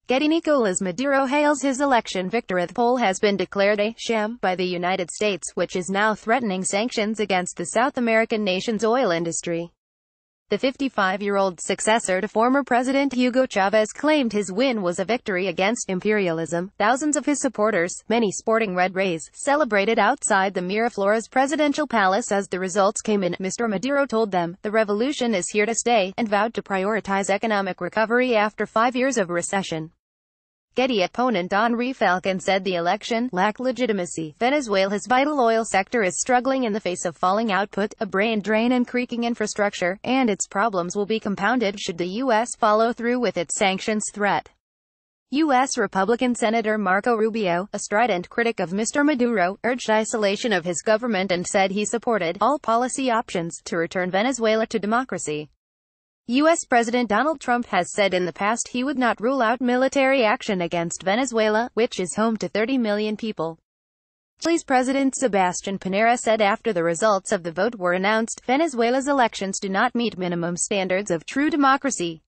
Getty Nicolas Maduro hails his election victory. The poll has been declared a sham by the United States, which is now threatening sanctions against the South American nation's oil industry. The 55-year-old successor to former President Hugo Chavez claimed his win was a victory against imperialism. Thousands of his supporters, many sporting red rays, celebrated outside the Miraflores presidential palace as the results came in. Mr. Maduro told them, "The revolution is here to stay," and vowed to prioritize economic recovery after 5 years of recession. Getty opponent Henri Falcon said the election lacked legitimacy. Venezuela's vital oil sector is struggling in the face of falling output, a brain drain and creaking infrastructure, and its problems will be compounded should the U.S. follow through with its sanctions threat. U.S. Republican Senator Marco Rubio, a strident critic of Mr. Maduro, urged isolation of his government and said he supported all policy options to return Venezuela to democracy. U.S. President Donald Trump has said in the past he would not rule out military action against Venezuela, which is home to 30 million people. Chile's President Sebastián Piñera said after the results of the vote were announced, Venezuela's elections do not meet minimum standards of true democracy.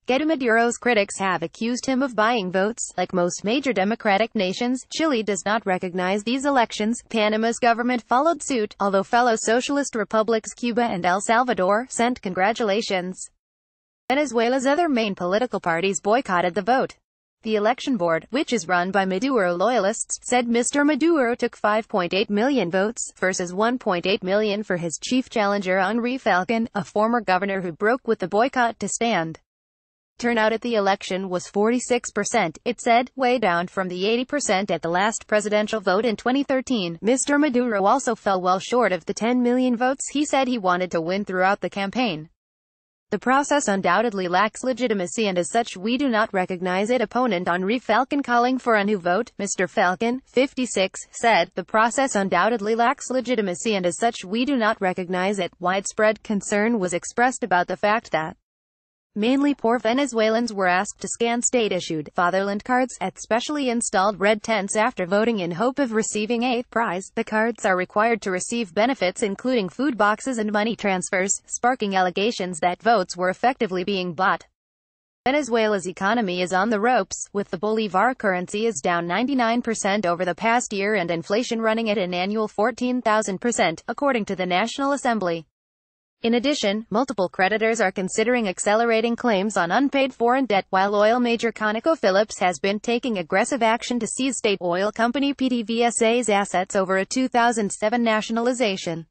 Getty Maduro's critics have accused him of buying votes. Like most major democratic nations, Chile does not recognize these elections. Panama's government followed suit, although fellow socialist republics Cuba and El Salvador sent congratulations. Venezuela's other main political parties boycotted the vote. The election board, which is run by Maduro loyalists, said Mr. Maduro took 5.8 million votes, versus 1.8 million for his chief challenger Henri Falcon, a former governor who broke with the boycott to stand. Turnout at the election was 46%, it said, way down from the 80% at the last presidential vote in 2013. Mr. Maduro also fell well short of the 10 million votes he said he wanted to win throughout the campaign. The process undoubtedly lacks legitimacy and as such we do not recognize it. Opponent Henri Falcon calling for a new vote. Mr. Falcon, 56, said, "The process undoubtedly lacks legitimacy and as such we do not recognize it." Widespread concern was expressed about the fact that mainly poor Venezuelans were asked to scan state-issued fatherland cards at specially installed red tents after voting in hope of receiving a prize. The cards are required to receive benefits including food boxes and money transfers, sparking allegations that votes were effectively being bought. Venezuela's economy is on the ropes, with the Bolivar currency is down 99% over the past year and inflation running at an annual 14,000%, according to the National Assembly. In addition, multiple creditors are considering accelerating claims on unpaid foreign debt, while oil major ConocoPhillips has been taking aggressive action to seize state oil company PDVSA's assets over a 2007 nationalization.